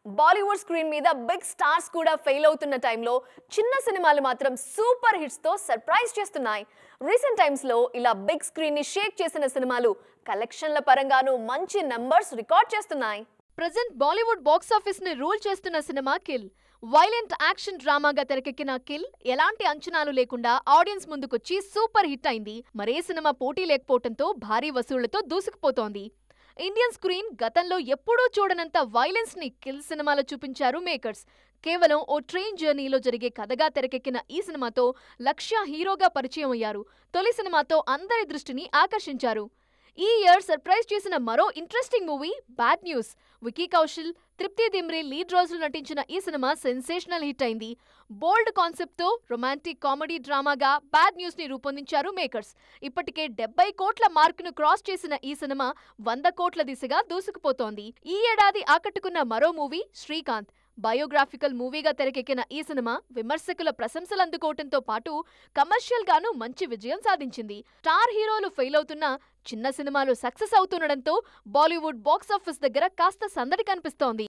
Bollywood screen మీద big stars కూడా fail అవుతున్న టైంలో చిన్న సినిమాలు మాత్రం సూపర్ హిట్స్ తో సర్ప్రైజ్ చేస్తున్నాయి. రీసెంట్ టైమ్స్ లో ఇలా బిగ్ స్క్రీన్ ని షేక్ చేసిన సినిమాలు కలెక్షన్ల పరంగానూ మంచి నంబర్స్ రికార్డ్ చేస్తున్నాయి. ప్రెజెంట్ బాలీవుడ్ బాక్స్ ఆఫీస్ ని రూల్ చేస్తున్న సినిమా కిల్. వైలెంట్ యాక్షన్ డ్రామాగా తెరకెక్కిన కిల్ ఎలాంటి అంచనాలు లేకుండా ఆడియన్స్ ముందుకొచ్చి సూపర్ హిట్ అయింది. మరే సినిమా పోటీ లేకపోవడంతో భారీ వసూళ్లతో దూసుకుపోతోంది. ఇండియన్ స్క్రీన్ గతంలో ఎప్పుడూ చూడనంత వైలెన్స్ ని కిల్ సినిమాలో చూపించారు మేకర్స్. కేవలం ఓ ట్రైన్ జర్నీలో జరిగే కథగా తెరకెక్కిన ఈ సినిమాతో లక్ష్య హీరోగా పరిచయం అయ్యారు. తొలి సినిమాతో అందరి దృష్టిని ఆకర్షించారు. ఈ ఇయర్ సర్ప్రైజ్ చేసిన మరో interesting movie bad news. Vicky Kaushal, Tripti Dimri lead రోల్స్లో నటించిన ఈ సినిమా సెన్సేషనల్ హిట్ అయింది. బోల్డ్ కాన్సెప్ట్ తో రొమాంటిక్ కామెడీ డ్రామాగా బ్యాడ్ న్యూస్ ని రూపొందించారు మేకర్స్. ఇప్పటికే 70 కోట్ల మార్కును క్రాస్ చేసిన ఈ సినిమా 100 కోట్ల దిశగా దూసుకుపోతోంది. ఈ ఏడాది ఆకట్టుకున్న మరో మూవీ శ్రీకాంత్. బయోగ్రాఫికల్ మూవీగా తెరకెక్కిన ఈ సినిమా విమర్శకుల ప్రశంసలు అందుకోవటంతో పాటు కమర్షియల్ గాను మంచి విజయం సాధించింది. స్టార్ హీరోలు ఫెయిల్ అవుతున్నా చిన్న సినిమాలు సక్సెస్ అవుతుండడంతో బాలీవుడ్ బాక్స్ ఆఫీస్ దగ్గర కాస్త సందడి కనిపిస్తోంది.